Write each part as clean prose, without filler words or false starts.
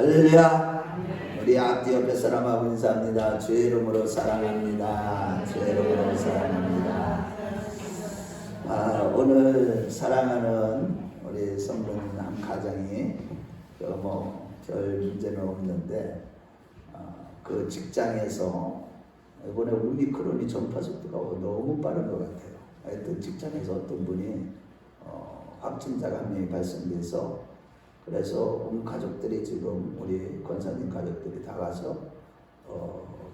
할렐루야. 우리 앞뒤 옆에 사람하고 인사합니다. 주의 이름으로 사랑합니다. 주의 이름으로 사랑합니다. 오늘 사랑하는 우리 성도님 한 가정이 별 문제는 없는데 그 직장에서 이번에 오미크론이 전파 속도가 너무 빠른 것 같아요. 하여튼 직장에서 어떤 분이 확진자가 한 명이 발생돼서 그래서 온 가족들이 지금 우리 권사님 가족들이 다 가서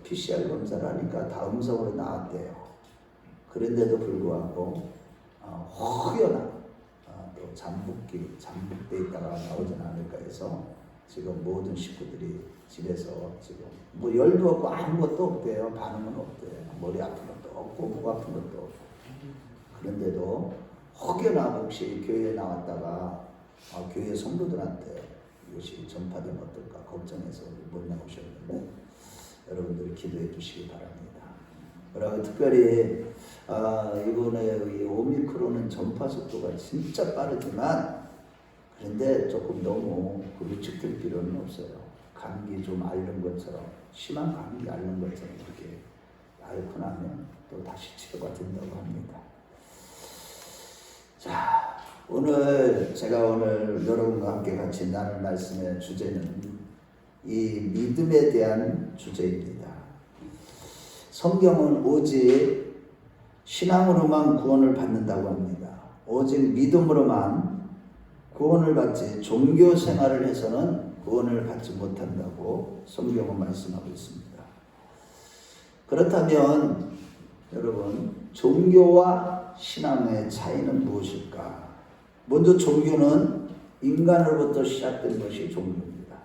PCR 검사를 하니까 다 음성으로 나왔대요. 그런데도 불구하고 혹여나 또 잠복돼 있다가 나오진 않을까 해서 지금 모든 식구들이 집에서 지금 열도 없고 아무것도 없대요. 반응은 없대요. 머리 아픈 것도 없고 목 아픈 것도 없고. 그런데도 혹여나 혹시 교회에 나왔다가 교회 성도들한테 이것이 전파되면 어떨까 걱정해서 못 나오셨는데 여러분들 기도해 주시기 바랍니다. 그리고 특별히 이번에 이 오미크론은 전파 속도가 진짜 빠르지만 그런데 조금 너무 위축될 필요는 없어요. 감기 좀 앓는 것처럼 심한 감기 앓는 것처럼 이렇게 앓고 나면 또 다시 치료가 된다고 합니다. 자, 제가 오늘 여러분과 함께 같이 나눌 말씀의 주제는 이 믿음에 대한 주제입니다. 성경은 오직 신앙으로만 구원을 받는다고 합니다. 오직 믿음으로만 구원을 받지 종교 생활을 해서는 구원을 받지 못한다고 성경은 말씀하고 있습니다. 그렇다면 여러분, 종교와 신앙의 차이는 무엇일까? 먼저 종교는 인간으로부터 시작된 것이 종교입니다.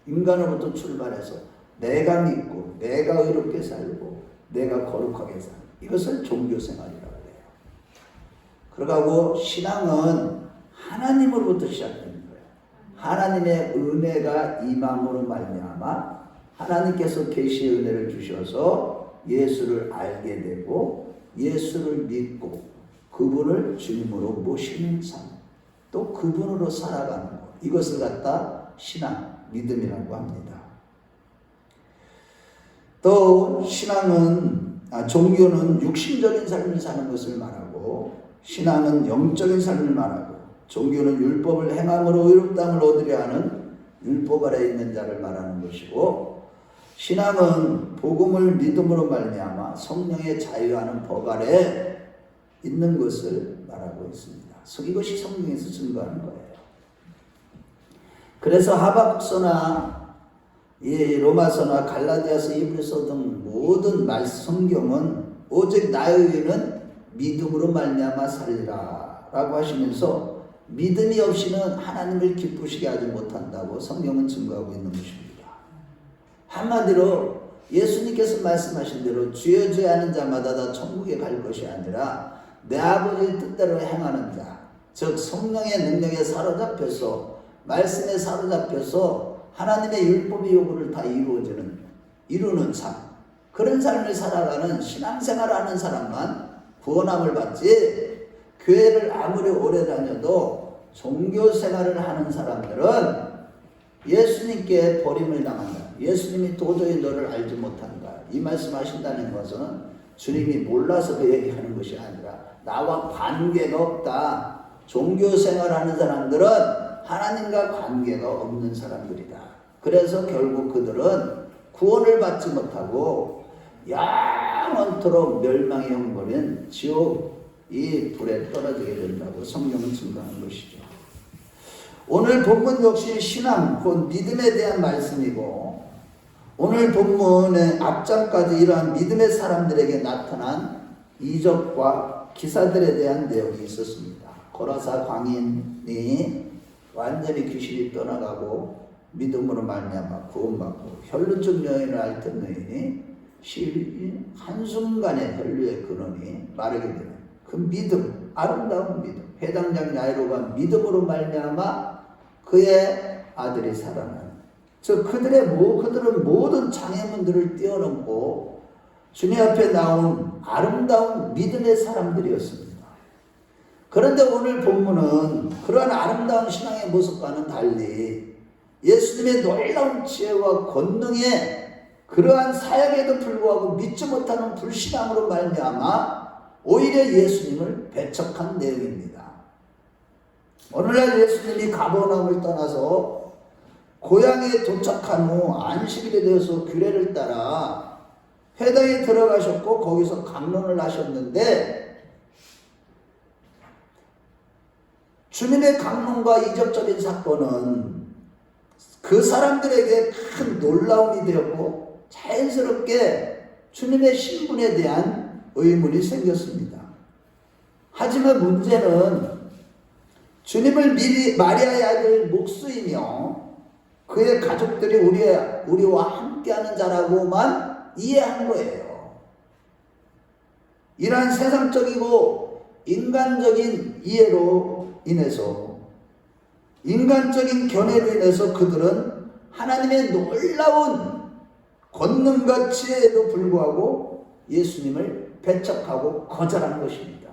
인간으로부터 출발해서 내가 믿고 내가 의롭게 살고 내가 거룩하게 살고 이것을 종교생활이라고 해요. 그러고 신앙은 하나님으로부터 시작된 거예요. 하나님의 은혜가 임함으로 말미암아 하나님께서 계시의 은혜를 주셔서 예수를 알게 되고 예수를 믿고 그분을 주님으로 모시는 삶 또 그분으로 살아가는 것 이것을 갖다 신앙, 믿음이라고 합니다. 또 종교는 육신적인 삶을 사는 것을 말하고 신앙은 영적인 삶을 말하고 종교는 율법을 행함으로 의롭다함을 얻으려 하는 율법 아래에 있는 자를 말하는 것이고 신앙은 복음을 믿음으로 말미암아 성령의 자유하는 법 아래에 있는 것을 말하고 있습니다. 이것이 성경에서 증거하는 거예요. 그래서 하박국서나 로마서나 갈라디아서, 히브리서 등 모든 성경은 오직 나의 의는 믿음으로 말미암아 살리라 라고 하시면서 믿음이 없이는 하나님을 기쁘시게 하지 못한다고 성경은 증거하고 있는 것입니다. 한마디로 예수님께서 말씀하신 대로 주여 주여 하는 자마다 다 천국에 갈 것이 아니라 내 아버지의 뜻대로 행하는 자, 즉 성령의 능력에 사로잡혀서 말씀에 사로잡혀서 하나님의 율법의 요구를 다 이루는 삶, 그런 삶을 살아가는 신앙생활을 하는 사람만 구원함을 받지 교회를 아무리 오래 다녀도 종교생활을 하는 사람들은 예수님께 버림을 당한다. 예수님이 도저히 너를 알지 못한다. 이 말씀하신다는 것은 주님이 몰라서 그 얘기하는 것이 아니라 나와 관계가 없다. 종교생활하는 사람들은 하나님과 관계가 없는 사람들이다. 그래서 결국 그들은 구원을 받지 못하고 영원토록 멸망의 형벌인 지옥 이 불에 떨어지게 된다고 성경은 증거하는 것이죠. 오늘 본문 역시 신앙, 곧 믿음에 대한 말씀이고 오늘 본문의 앞장까지 이러한 믿음의 사람들에게 나타난 이적과 기사들에 대한 내용이 있었습니다. 고라사 광인이 완전히 귀신이 떠나가고 믿음으로 말미암아 구원받고 혈루증 여인을 앓던 여인이 한순간에 혈루의 근원이 마르게 되는 그 믿음, 아름다운 믿음, 회당장 야이로가 믿음으로 말미암아 그의 아들이 살아난 그들은 모든 장애물들을 뛰어넘고 주님 앞에 나온 아름다운 믿음의 사람들이었습니다. 그런데 오늘 본문은 그러한 아름다운 신앙의 모습과는 달리 예수님의 놀라운 지혜와 권능에 그러한 사역에도 불구하고 믿지 못하는 불신앙으로 말미암아 오히려 예수님을 배척한 내용입니다. 오늘날 예수님이 가버나움을 떠나서 고향에 도착한 후 안식일에 되어서 규례를 따라 회당에 들어가셨고 거기서 강론을 하셨는데, 주님의 강론과 이적적인 사건은 그 사람들에게 큰 놀라움이 되었고 자연스럽게 주님의 신분에 대한 의문이 생겼습니다. 하지만 문제는 주님을 미리 마리아의 아들 목수이며 그의 가족들이 우리와 함께하는 자라고만 이해한 거예요. 이러한 세상적이고 인간적인 이해로 인해서, 인간적인 견해로 인해서 그들은 하나님의 놀라운 권능과 지혜에도 불구하고 예수님을 배척하고 거절하는 것입니다.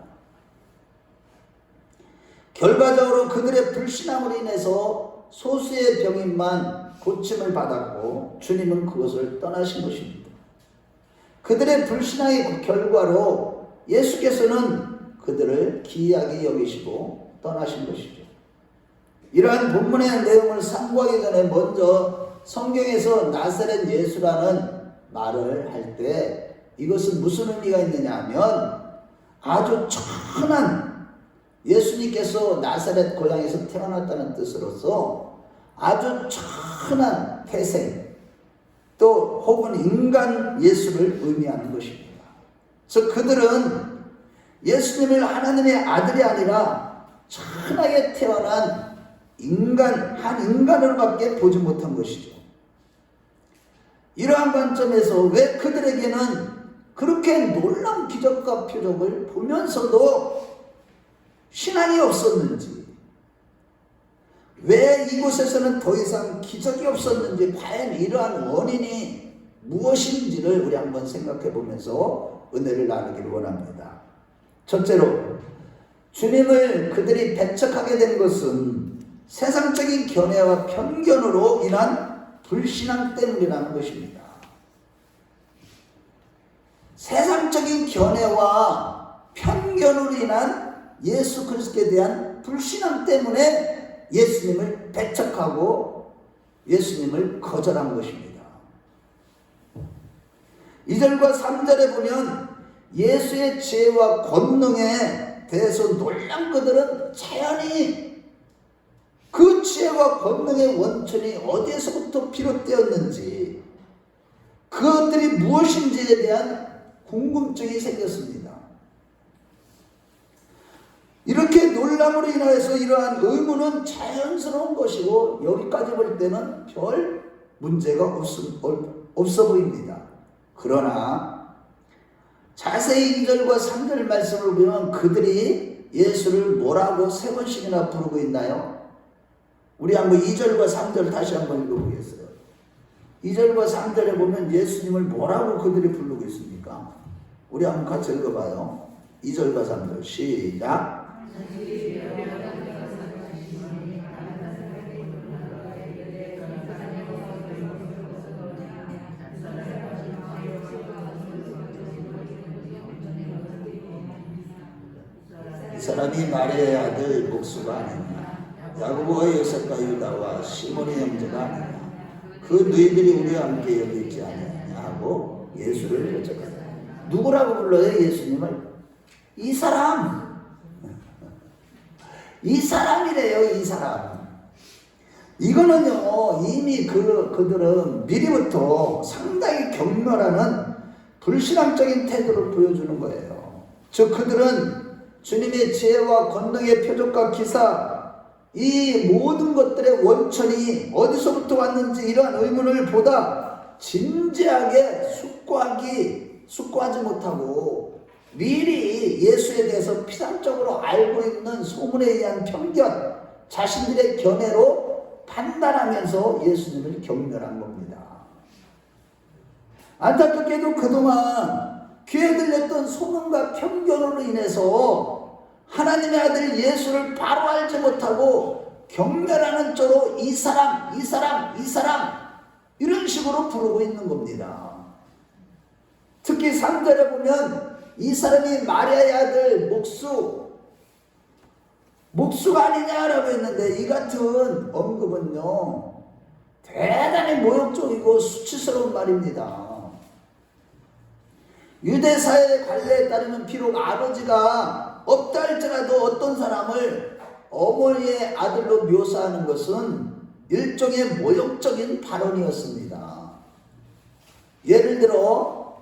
결과적으로 그들의 불신앙으로 인해서 소수의 병인만 고침을 받았고 주님은 그것을 떠나신 것입니다. 그들의 불신앙의 결과로 예수께서는 그들을 기이하게 여기시고 떠나신 것이죠. 이러한 본문의 내용을 상고하기 전에 먼저 성경에서 나사렛 예수라는 말을 할 때 이것은 무슨 의미가 있느냐 하면, 아주 천한, 예수님께서 나사렛 고향에서 태어났다는 뜻으로서 아주 천한 태생, 또 혹은 인간 예수를 의미하는 것입니다. 그래서 그들은 예수님을 하나님의 아들이 아니라 천하게 태어난 한 인간으로밖에 보지 못한 것이죠. 이러한 관점에서 왜 그들에게는 그렇게 놀라운 기적과 표적을 보면서도 신앙이 없었는지, 왜 이곳에서는 더 이상 기적이 없었는지, 과연 이러한 원인이 무엇인지를 우리 한번 생각해 보면서 은혜를 나누기를 원합니다. 첫째로, 주님을 그들이 배척하게 된 것은 세상적인 견해와 편견으로 인한 불신앙 때문이라는 것입니다. 세상적인 견해와 편견으로 인한 예수 그리스도에 대한 불신앙 때문에 예수님을 배척하고 예수님을 거절한 것입니다. 2절과 3절에 보면 예수의 지혜와 권능에 대해서 놀란 그들은 자연히 그 지혜와 권능의 원천이 어디에서부터 비롯되었는지, 그것들이 무엇인지에 대한 궁금증이 생겼습니다. 이렇게 놀람으로 인하여서 이러한 의문은 자연스러운 것이고 여기까지 볼 때는 별 문제가 없어 보입니다. 그러나 자세히 2절과 3절 말씀을 보면 그들이 예수를 뭐라고 세 번씩이나 부르고 있나요? 우리 한번 2절과 3절 다시 한번 읽어보겠어요. 2절과 3절에 보면 예수님을 뭐라고 그들이 부르고 있습니까? 우리 한번 같이 읽어봐요. 2절과 3절 시작. 이 사람이 마리아의 아들 목수가 아니냐, 야고보와 요셉과 유다와 시몬의 형제가 아니냐, 그 너희들이 우리와 함께 여기 있지 않느냐 하고 예수를 여쭤봤다. 누구라고 불러요? 예수님을? 이 사람, 이 사람이래요. 이 사람. 이거는요, 이미 그들은 미리부터 상당히 경멸하는 불신앙적인 태도를 보여주는 거예요. 즉 그들은 주님의 지혜와 권능의 표적과 기사, 이 모든 것들의 원천이 어디서부터 왔는지 이러한 의문을 보다 진지하게 숙고하지 못하고 미리 예수에 대해서 피상적으로 알고 있는 소문에 의한 편견, 자신들의 견해로 판단하면서 예수님을 경멸한 겁니다. 안타깝게도 그동안 귀에 들렸던 소문과 편견으로 인해서 하나님의 아들 예수를 바로 알지 못하고 경멸하는 쪽으로 이 사람 이런 식으로 부르고 있는 겁니다. 특히 3절에 보면 이 사람이 마리아의 아들 목수가 아니냐라고 했는데, 이 같은 언급은요 대단히 모욕적이고 수치스러운 말입니다. 유대사회의 관례에 따르면 비록 아버지가 없다 할지라도 어떤 사람을 어머니의 아들로 묘사하는 것은 일종의 모욕적인 발언이었습니다. 예를 들어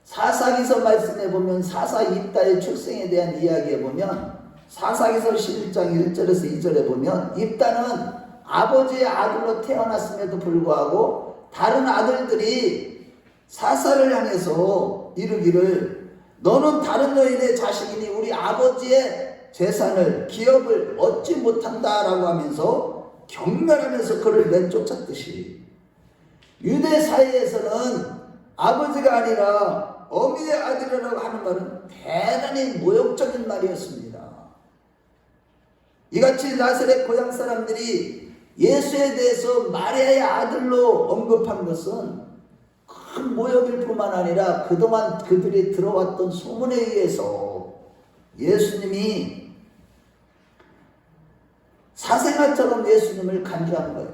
사사기서 말씀에 보면 사사 입다의 출생에 대한 이야기에 보면 사사기서 11장 1절에서 2절에 보면 입다는 아버지의 아들로 태어났음에도 불구하고 다른 아들들이 사사를 향해서 이르기를 너는 다른 여인의 자식이니 우리 아버지의 재산을 기업을 얻지 못한다 라고 하면서 경멸하면서 그를 내쫓았듯이, 유대 사회에서는 아버지가 아니라 어미의 아들이라고 하는 말은 대단히 모욕적인 말이었습니다. 이같이 나사렛 고향 사람들이 예수에 대해서 마리아의 아들로 언급한 것은 큰 모욕일 뿐만 아니라 그동안 그들이 들어왔던 소문에 의해서 예수님이 사생아처럼 예수님을 간주한 거예요.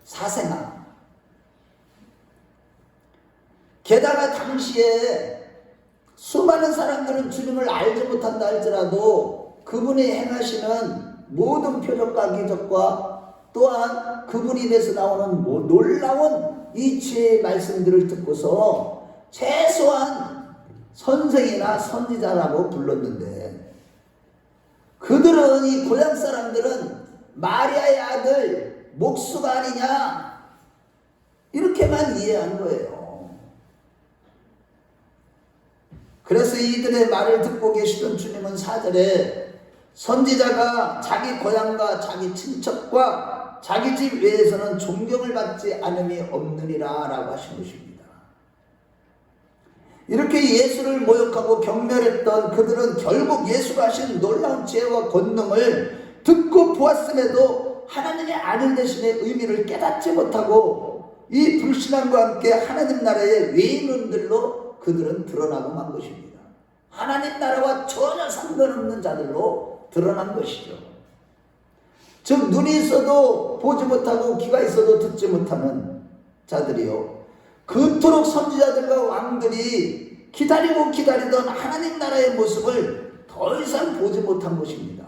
사생아. 게다가 당시에 수많은 사람들은 주님을 알지 못한다 할지라도 그분이 행하시는 모든 표적과 기적과 또한 그분이 입에서 나오는 놀라운 이 지혜의 말씀들을 듣고서 최소한 선생이나 선지자라고 불렀는데, 그들은, 이 고향 사람들은 마리아의 아들 목수가 아니냐 이렇게만 이해한 거예요. 그래서 이들의 말을 듣고 계시던 주님은 4절에 선지자가 자기 고향과 자기 친척과 자기 집 외에서는 존경을 받지 않음이 없느니라 라고 하신 것입니다. 이렇게 예수를 모욕하고 경멸했던 그들은 결국 예수가 하신 놀라운 지혜와 권능을 듣고 보았음에도 하나님의 아들 대신의 의미를 깨닫지 못하고 이 불신앙과 함께 하나님 나라의 외인들로 그들은 드러나고 만 것입니다. 하나님 나라와 전혀 상관없는 자들로 드러난 것이죠. 즉 눈이 있어도 보지 못하고 귀가 있어도 듣지 못하는 자들이요, 그토록 선지자들과 왕들이 기다리던 하나님 나라의 모습을 더 이상 보지 못한 것입니다.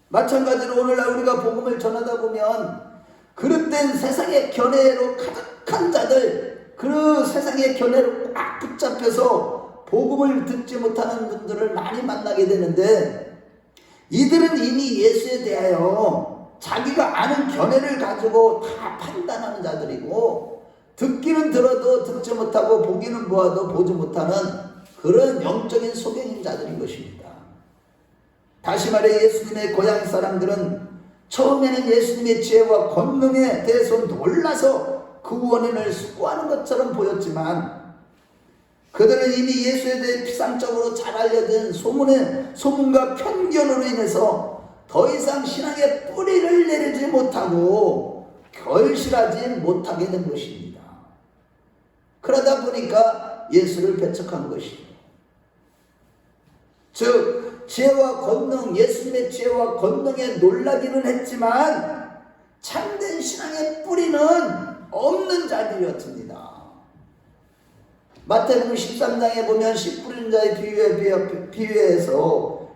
마찬가지로 오늘날 우리가 복음을 전하다 보면 그릇된 세상의 견해로 가득한 자들, 그 세상의 견해로 꽉 붙잡혀서 복음을 듣지 못하는 분들을 많이 만나게 되는데, 이들은 이미 예수에 대하여 자기가 아는 견해를 가지고 다 판단하는 자들이고, 듣기는 들어도 듣지 못하고 보기는 보아도 보지 못하는 그런 영적인 소경인 자들인 것입니다. 다시 말해 예수님의 고향 사람들은 처음에는 예수님의 지혜와 권능에 대해서 놀라서 그 원인을 수고하는 것처럼 보였지만, 그들은 이미 예수에 대해 피상적으로 잘 알려진 소문과 편견으로 인해서 더 이상 신앙의 뿌리를 내리지 못하고 결실하지 못하게 된 것입니다. 그러다 보니까 예수를 배척한 것이죠. 즉 지혜와 권능, 예수님의 지혜와 권능에 놀라기는 했지만 참된 신앙의 뿌리는 없는 자들이었습니다. 마태복음 13장에 보면 씨 뿌리는 자의 비유에서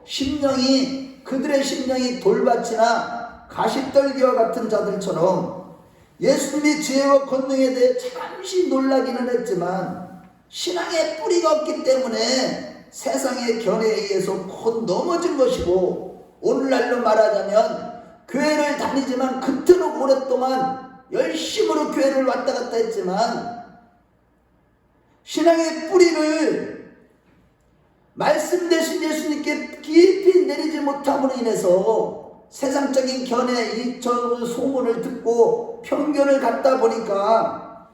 그들의 심령이 돌밭이나 가시떨기와 같은 자들처럼 예수님의 지혜와 권능에 대해 잠시 놀라기는 했지만 신앙의 뿌리가 없기 때문에 세상의 견해에 의해서 곧 넘어진 것이고, 오늘날로 말하자면 교회를 다니지만 그토록 오랫동안 열심으로 교회를 왔다 갔다 했지만 신앙의 뿌리를 말씀 대신 예수님께 깊이 내리지 못함으로 인해서 세상적인 견해, 이전 소문을 듣고 편견을 갖다 보니까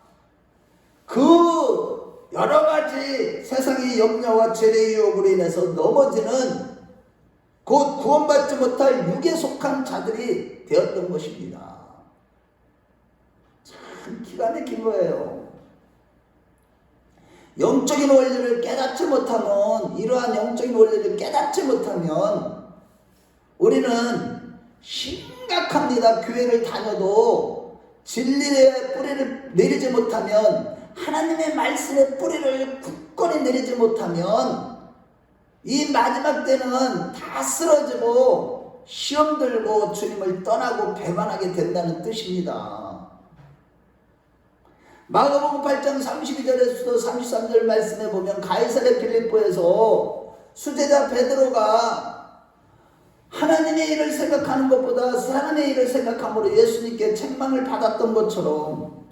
그 여러 가지 세상의 염려와 재래의 유혹으로 인해서 넘어지는 곧 구원받지 못할 육에 속한 자들이 되었던 것입니다. 참 기가 막힌 거예요. 영적인 원리를 깨닫지 못하면, 이러한 영적인 원리를 깨닫지 못하면 우리는 심각합니다. 교회를 다녀도 진리의 뿌리를 내리지 못하면, 하나님의 말씀의 뿌리를 굳건히 내리지 못하면 이 마지막 때는 다 쓰러지고 시험 들고 주님을 떠나고 배반하게 된다는 뜻입니다. 마가복음 8장 32절에서도 33절 말씀에 보면 가이사랴 빌립보에서 수제자 베드로가 하나님의 일을 생각하는 것보다 사람의 일을 생각함으로 예수님께 책망을 받았던 것처럼,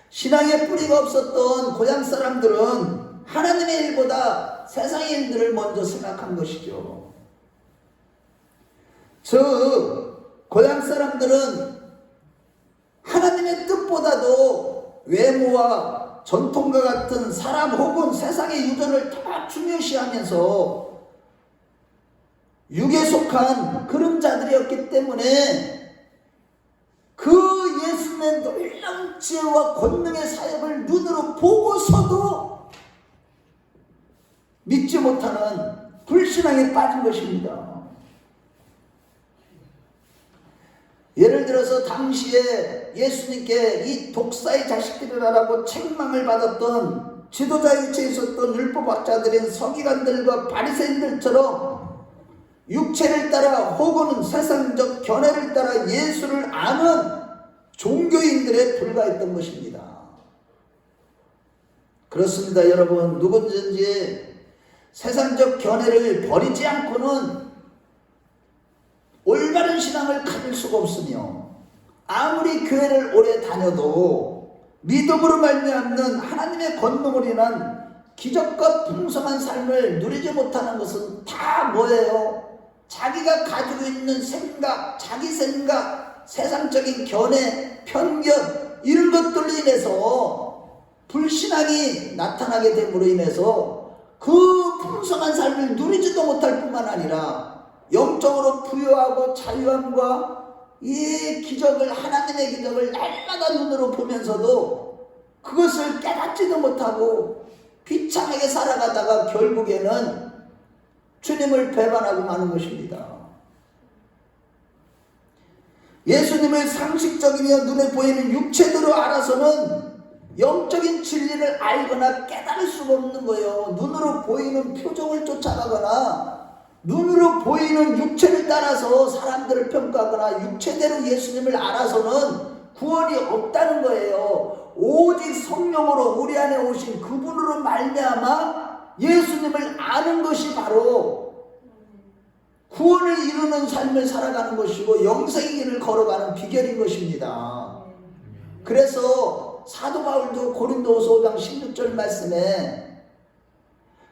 신앙의 뿌리가 없었던 고향 사람들은 하나님의 일보다 세상의 일들을 먼저 생각한 것이죠. 즉 고향 사람들은 하나님의 뜻보다도 외모와 전통과 같은 사람 혹은 세상의 유전을 다 중요시하면서 육에 속한 그런 자들이었기 때문에 그 예수님의 놀라운 지혜와 권능의 사역을 눈으로 보고서도 믿지 못하는 불신앙에 빠진 것입니다. 예를 들어서 당시에 예수님께 이 독사의 자식들이라고 책망을 받았던 지도자 위치에 있었던 율법학자들인 서기관들과 바리새인들처럼 육체를 따라 혹은 세상적 견해를 따라 예수를 아는 종교인들에 불과했던 것입니다. 그렇습니다. 여러분, 누구든지 세상적 견해를 버리지 않고는 올바른 신앙을 가질 수가 없으며, 아무리 교회를 오래 다녀도 믿음으로 말미암는 하나님의 권능으로 인한 기적과 풍성한 삶을 누리지 못하는 것은 다 뭐예요? 자기가 가지고 있는 생각, 자기 생각, 세상적인 견해, 편견, 이런 것들로 인해서 불신앙이 나타나게 됨으로 인해서 그 풍성한 삶을 누리지도 못할 뿐만 아니라 영적으로 부유하고 자유함과 이 기적을, 하나님의 기적을 날마다 눈으로 보면서도 그것을 깨닫지도 못하고 비참하게 살아가다가 결국에는 주님을 배반하고 마는 것입니다. 예수님을 상식적이며 눈에 보이는 육체대로 알아서는 영적인 진리를 알거나 깨달을 수가 없는 거예요. 눈으로 보이는 표정을 쫓아가거나 눈으로 보이는 육체를 따라서 사람들을 평가하거나 육체대로 예수님을 알아서는 구원이 없다는 거예요. 오직 성령으로 우리 안에 오신 그분으로 말미암아 예수님을 아는 것이 바로 구원을 이루는 삶을 살아가는 것이고 영생의 길을 걸어가는 비결인 것입니다. 그래서 사도 바울도 고린도후서 5장 16절 말씀에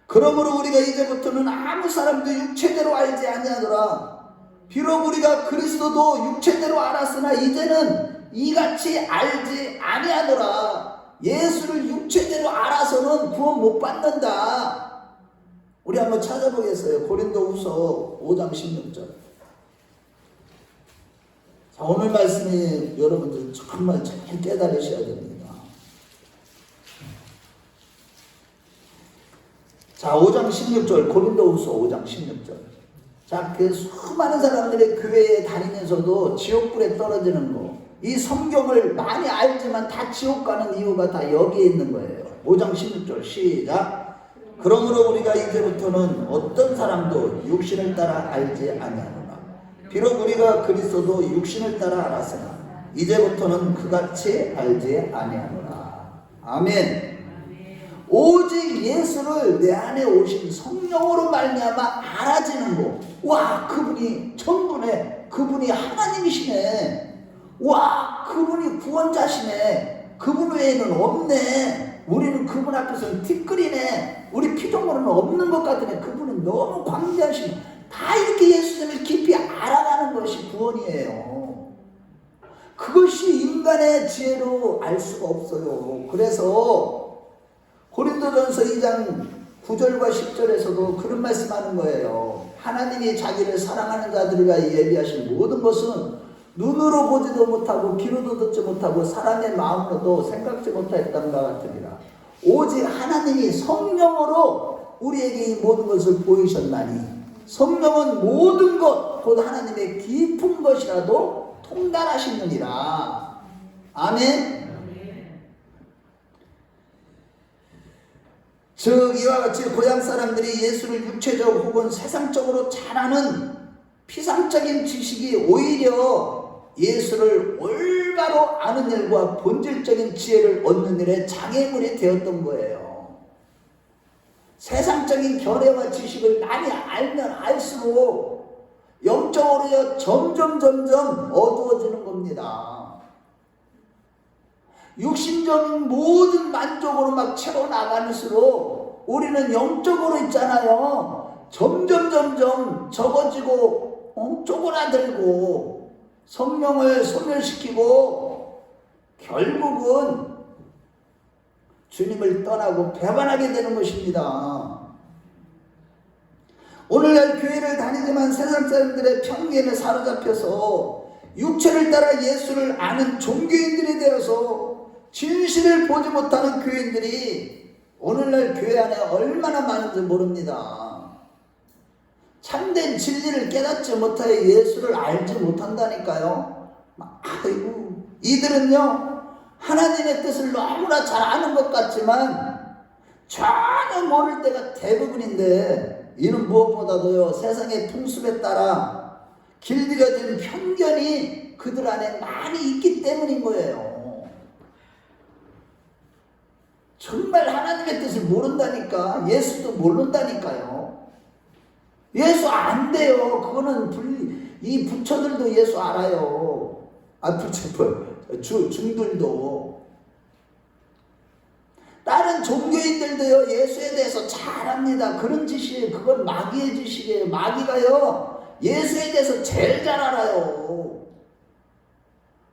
그러므로 우리가 이제부터는 아무 사람도 육체대로 알지 아니하노라. 비록 우리가 그리스도도 육체대로 알았으나 이제는 이같이 알지 아니하노라. 예수를 육체대로 알아서는 구원 못 받는다. 우리 한번 찾아보겠어요. 고린도후서 5장 16절. 자, 오늘 말씀이 여러분들 정말 잘 깨달으셔야 됩니다. 자, 5장 16절, 고린도후서 5장 16절. 자, 그 수많은 사람들이 교회에 다니면서도 지옥불에 떨어지는 거, 이 성경을 많이 알지만 다 지옥 가는 이유가 다 여기에 있는 거예요. 5장 16절 시작. 그러므로 우리가 이제부터는 어떤 사람도 육신을 따라 알지 아니하노라. 비록 우리가 그리스도도 육신을 따라 알았으나 이제부터는 그같이 알지 아니하노라. 아멘. 오직 예수를 내 안에 오신 성령으로 말미암아 알아지는 거. 와, 그분이 전부네. 그분이 하나님이시네. 와, 그분이 구원자시네. 그분 외에는 없네. 우리는 그분 앞에서는 티끌이네. 우리 피조물은 없는 것 같으네. 그분은 너무 광대하시네. 다 이렇게 예수님을 깊이 알아가는 것이 구원이에요. 그것이 인간의 지혜로 알 수가 없어요. 그래서 고린도전서 2장 9절과 10절에서도 그런 말씀하는 거예요. 하나님이 자기를 사랑하는 자들과 예비하신 모든 것은 눈으로 보지도 못하고 귀로도 듣지 못하고 사람의 마음으로도 생각지 못하였던가 같으니라. 오직 하나님이 성령으로 우리에게 이 모든 것을 보이셨나니 성령은 모든 것 곧 하나님의 깊은 것이라도 통달하시느니라. 아멘. 즉 이와 같이 고향 사람들이 예수를 육체적 혹은 세상적으로 잘 아는 피상적인 지식이 오히려 예수를 올바로 아는 일과 본질적인 지혜를 얻는 일에 장애물이 되었던 거예요. 세상적인 견해와 지식을 많이 알면 알수록 영적으로 점점 어두워지는 겁니다. 육신적인 모든 만족으로 막 채워 나갈수록 우리는 영적으로 있잖아요. 점점 적어지고 쪼그라들고 성령을 소멸시키고 결국은 주님을 떠나고 배반하게 되는 것입니다. 오늘날 교회를 다니지만 세상 사람들의 편견에 사로잡혀서 육체를 따라 예수를 아는 종교인들이 되어서 진실을 보지 못하는 교인들이 오늘날 교회 안에 얼마나 많은지 모릅니다. 참된 진리를 깨닫지 못하여 예수를 알지 못한다니까요. 아이고, 이들은요 하나님의 뜻을 너무나 잘 아는 것 같지만 전혀 모를 때가 대부분인데, 이는 무엇보다도요 세상의 풍습에 따라 길들여진 편견이 그들 안에 많이 있기 때문인 거예요. 정말 하나님의 뜻을 모른다니까. 예수도 모른다니까요. 예수 안 돼요. 그거는 이 부처들도 예수 알아요. 중들도. 다른 종교인들도요 예수에 대해서 잘 압니다. 그런 지식이에요. 그건 마귀의 지식이에요. 마귀가요 예수에 대해서 제일 잘 알아요.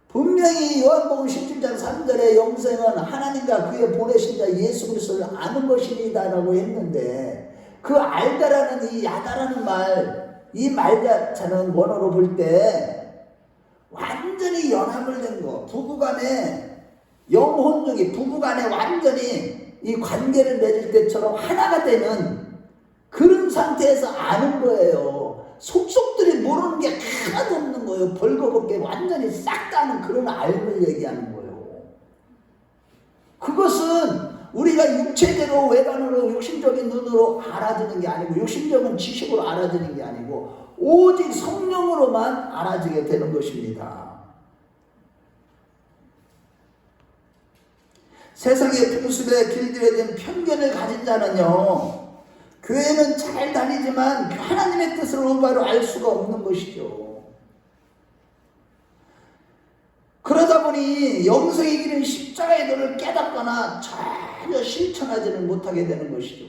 분명히 요한복음 17장 3절에 영생은 하나님과 그의 보내신 자 예수 그리스도를 아는 것이니이다 라고 했는데, 그 알다라는 이 야다라는 말, 이 말 자체는 원어로 볼 때 완전히 연합을 된 거, 부부간에 영혼중이 부부간에 완전히 이 관계를 맺을 때처럼 하나가 되는 그런 상태에서 아는 거예요. 속속들이 모르는 게 하나도 없는 거예요. 벌거벗게 완전히 싹 다 아는 그런 알을 얘기하는 거예요. 그것은 우리가 육체대로 외관으로 육신적인 눈으로 알아주는 게 아니고, 육신적인 지식으로 알아주는 게 아니고 오직 성령으로만 알아주게 되는 것입니다. 세상의 풍습에 길들여진 편견을 가진 자는요 교회는 잘 다니지만 하나님의 뜻을 올바로 알 수가 없는 것이죠. 그러다 보니 영생의 길은 십자가의 도를 깨닫거나 전혀 실천하지는 못하게 되는 것이죠.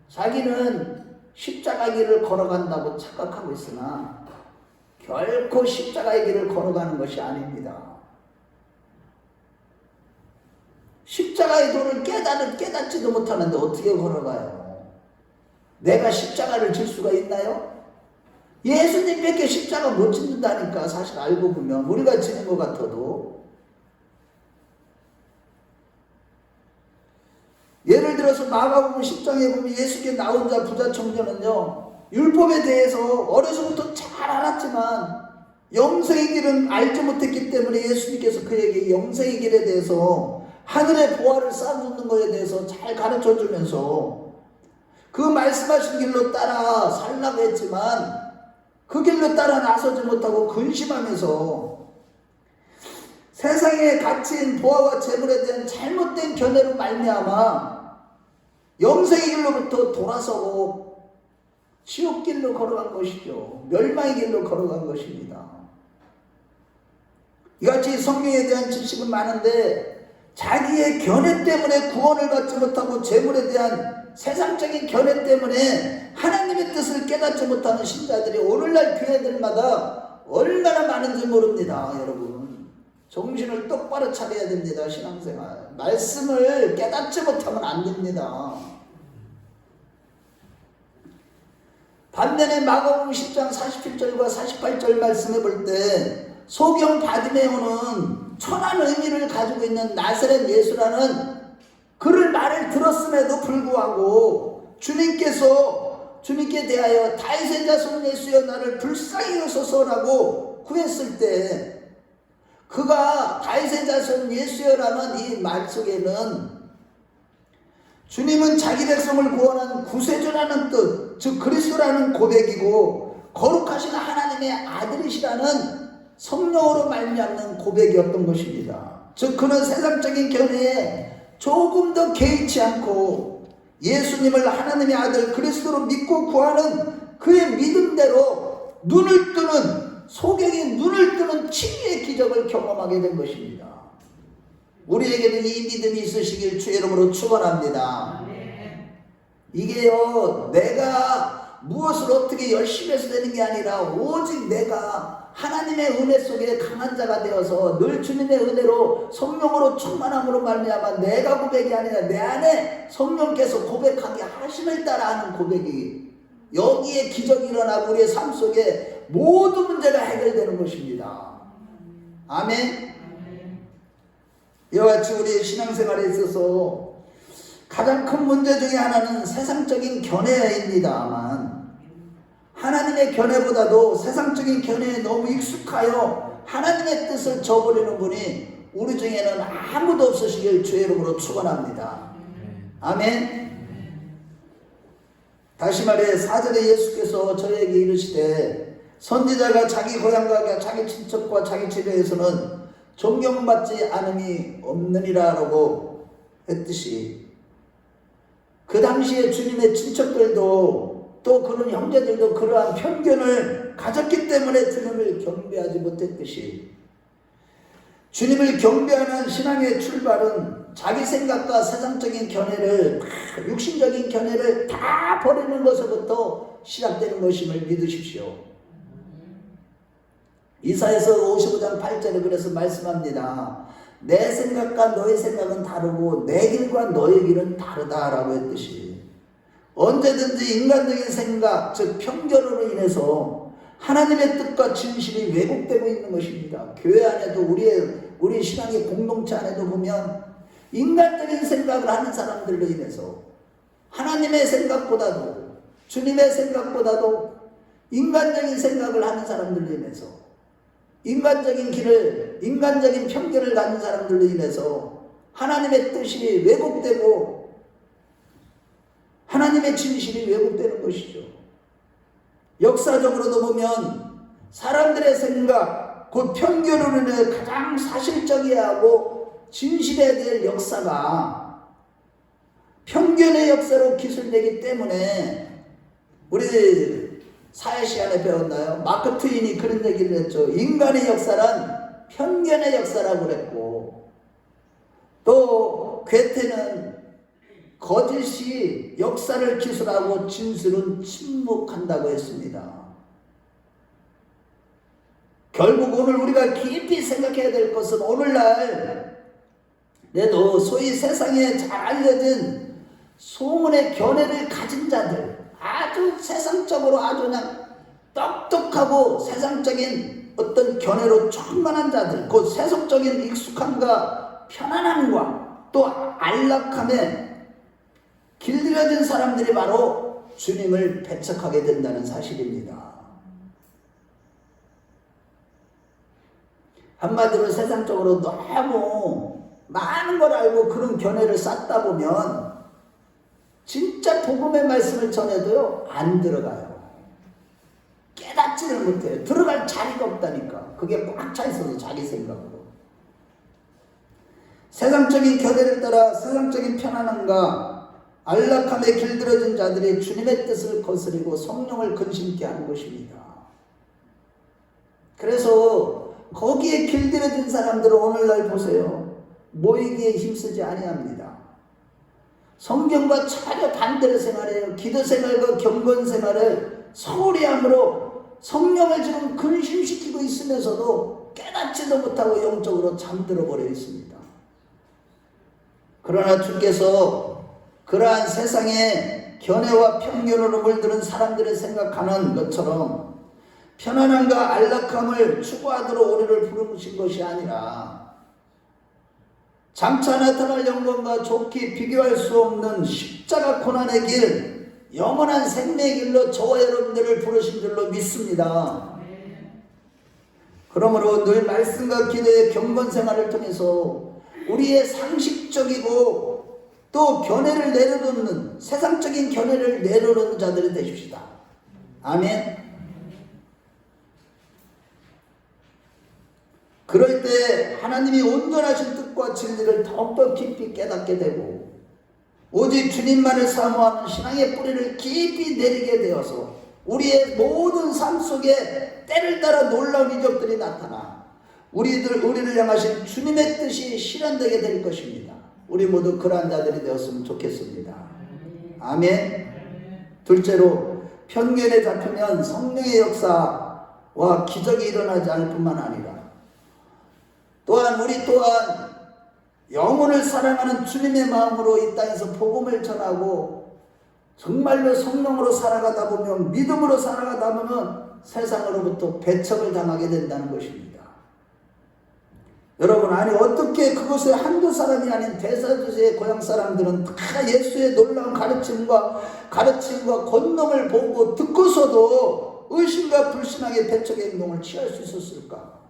자기는 십자가 길을 걸어간다고 착각하고 있으나 결코 십자가의 길을 걸어가는 것이 아닙니다. 십자가의 도를 깨닫지도 못하는데 어떻게 걸어가요? 내가 십자가를 질 수가 있나요? 예수님밖에 십자가 못 짓는다니까. 사실 알고 보면 우리가 지는 것 같아도. 예를 들어서 마가복음 10장에 보면 예수께 나온 자 부자 청년은요 율법에 대해서 어려서부터 잘 알았지만 영생의 길은 알지 못했기 때문에 예수님께서 그에게 영생의 길에 대해서 하늘의 보화를 쌓아놓는 것에 대해서 잘 가르쳐주면서 그 말씀하신 길로 따라 살라고 했지만 그 길로 따라 나서지 못하고 근심하면서 세상에 갇힌 보화와 재물에 대한 잘못된 견해로 말미암아 영생의 길로부터 돌아서고 지옥길로 걸어간 것이죠. 멸망의 길로 걸어간 것입니다. 이같이 성경에 대한 지식은 많은데 자기의 견해 때문에 구원을 받지 못하고 재물에 대한 세상적인 견해 때문에 하나님의 뜻을 깨닫지 못하는 신자들이 오늘날 교회들마다 얼마나 많은지 모릅니다. 여러분 정신을 똑바로 차려야 됩니다. 신앙생활 말씀을 깨닫지 못하면 안 됩니다. 반면에 마가복음 10장 47절과 48절 말씀해 볼 때 소경 바디메오는 천한 의미를 가지고 있는 나사렛 예수라는 그를 말을 들었음에도 불구하고 주님께 대하여 다윗의 자손 예수여 나를 불쌍히 여소서라고 구했을 때 그가 다윗의 자손 예수여라는 이 말 속에는 주님은 자기 백성을 구원한 구세주라는 뜻, 즉 그리스도라는 고백이고 거룩하신 하나님의 아들이시라는 성령으로 말미암는 고백이었던 것입니다. 즉 그는 세상적인 견해에 조금 더 개의치 않고 예수님을 하나님의 아들 그리스도로 믿고 구하는 그의 믿음대로 눈을 뜨는 소경이 눈을 뜨는 치유의 기적을 경험하게 된 것입니다. 우리에게도 이 믿음이 있으시길 주의 이름으로 축원합니다. 이게요 내가 무엇을 어떻게 열심히 해서 되는 게 아니라 오직 내가 하나님의 은혜 속에 강한 자가 되어서 늘 주님의 은혜로 성령으로 충만함으로 말미암아 내가 고백이 아니라 내 안에 성령께서 고백하게 하심을 따라 하는 고백이 여기에 기적이 일어나고 우리의 삶 속에 모든 문제가 해결되는 것입니다. 아멘. 이와 같이 우리의 신앙생활에 있어서 가장 큰 문제 중에 하나는 세상적인 견해입니다만 하나님의 견해보다도 세상적인 견해에 너무 익숙하여 하나님의 뜻을 저버리는 분이 우리 중에는 아무도 없으시길 주의 이름으로 축원합니다. 아멘. 다시 말해 4절에 예수께서 저에게 이르시되 선지자가 자기 고향과 자기 친척과 자기 집에서는 존경받지 않음이 없느니라라고 했듯이 그 당시에 주님의 친척들도 또 그런 형제들도 그러한 편견을 가졌기 때문에 주님을 경배하지 못했듯이 주님을 경배하는 신앙의 출발은 자기 생각과 세상적인 견해를 육신적인 견해를 다 버리는 것으로부터 시작되는 것임을 믿으십시오. 이사야서 55장 8절에 그래서 말씀합니다. 내 생각과 너의 생각은 다르고 내 길과 너의 길은 다르다라고 했듯이 언제든지 인간적인 생각 즉 편견으로 인해서 하나님의 뜻과 진실이 왜곡되고 있는 것입니다. 교회 안에도 우리 신앙의 공동체 안에도 보면 인간적인 생각을 하는 사람들로 인해서 하나님의 생각보다도 주님의 생각보다도 인간적인 생각을 하는 사람들로 인해서 인간적인 편견을 가진 사람들로 인해서 하나님의 뜻이 왜곡되고 하나님의 진실이 왜곡되는 것이죠. 역사적으로도 보면 사람들의 생각, 곧 편견으로 인해 가장 사실적이어야 하고 진실해야 될 역사가 편견의 역사로 기술되기 때문에 우리 사회 시간에 배웠나요? 마크 트윈이 그런 얘기를 했죠. 인간의 역사란 편견의 역사라고 그랬고 또 괴테는 거짓이 역사를 기술하고 진술은 침묵한다고 했습니다. 결국 오늘 우리가 깊이 생각해야 될 것은 오늘날에도 소위 세상에 잘 알려진 소문의 견해를 가진 자들 아주 세상적으로 아주 그냥 똑똑하고 세상적인 어떤 견해로 충만한 자들 곧 세속적인 익숙함과 편안함과 또 안락함에 길들여진 사람들이 바로 주님을 배척하게 된다는 사실입니다. 한마디로 세상적으로 너무 많은 걸 알고 그런 견해를 쌓다 보면 진짜 복음의 말씀을 전해도요 안 들어가요. 깨닫지를 못해요. 들어갈 자리가 없다니까. 그게 꽉 차 있어서 자기 생각으로 세상적인 견해를 따라 세상적인 편안함과 안락함에 길들여진 자들이 주님의 뜻을 거스리고 성령을 근심케 하는 것입니다. 그래서 거기에 길들여진 사람들은 오늘날 보세요. 모이기에 힘쓰지 아니합니다. 성경과 전혀 반대로 생활해요. 기도 생활과 경건 생활을 소홀히 함으로 성령을 지금 근심시키고 있으면서도 깨닫지도 못하고 영적으로 잠들어 버려 있습니다. 그러나 주께서 그러한 세상에 견해와 편견으로 물드는 사람들이 생각하는 것처럼 편안함과 안락함을 추구하도록 우리를 부르신 것이 아니라 장차 나타날 영광과 좋게 비교할 수 없는 십자가 고난의 길, 영원한 생명의 길로 저와 여러분들을 부르신 줄로 믿습니다. 그러므로 늘 말씀과 기도의 경건 생활을 통해서 우리의 상식적이고 또 견해를 내려놓는, 세상적인 견해를 내려놓는 자들이 되십시다. 아멘. 그럴 때 하나님이 온전하신 뜻과 진리를 더욱더 깊이 깨닫게 되고 오직 주님만을 사모하는 신앙의 뿌리를 깊이 내리게 되어서 우리의 모든 삶 속에 때를 따라 놀라운 이적들이 나타나 우리를 향하신 주님의 뜻이 실현되게 될 것입니다. 우리 모두 그러한 자들이 되었으면 좋겠습니다. 아멘. 둘째로, 편견에 잡히면 성령의 역사와 기적이 일어나지 않을 뿐만 아니라 또한 우리 또한 영혼을 사랑하는 주님의 마음으로 이 땅에서 복음을 전하고 정말로 성령으로 살아가다 보면, 믿음으로 살아가다 보면 세상으로부터 배척을 당하게 된다는 것입니다. 여러분, 아니 어떻게 그곳에 한두 사람이 아닌 대사주의 고향 사람들은 다 예수의 놀라운 가르침과 권능을 보고 듣고서도 의심과 불신앙의 배척의 행동을 취할 수 있었을까?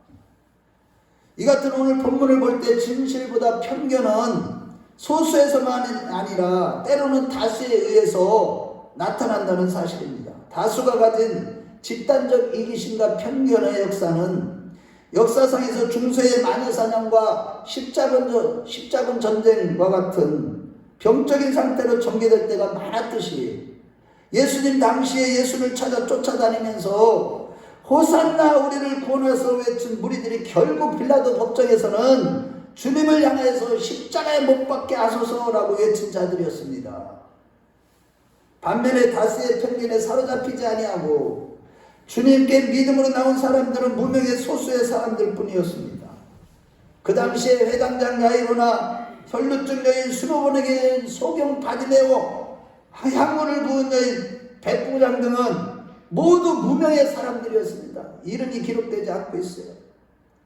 이 같은 오늘 본문을 볼 때 진실보다 편견은 소수에서만 아니라 때로는 다수에 의해서 나타난다는 사실입니다. 다수가 가진 집단적 이기심과 편견의 역사상에서 중세의 마녀사냥과 십자군 전쟁과 같은 병적인 상태로 전개될 때가 많았듯이 예수님 당시에 예수를 찾아 쫓아다니면서 호산나 우리를 구원해서 외친 무리들이 결국 빌라도 법정에서는 주님을 향해서 십자가에 못 박게 하소서라고 외친 자들이었습니다. 반면에 다수의 편견에 사로잡히지 아니하고 주님께 믿음으로 나온 사람들은 무명의 소수의 사람들 뿐이었습니다. 그 당시에 회당장 야이로나 혈루증 여인 수로보내게 소경 바디메오, 향물을 부은 여인 백부장 등은 모두 무명의 사람들이었습니다. 이름이 기록되지 않고 있어요.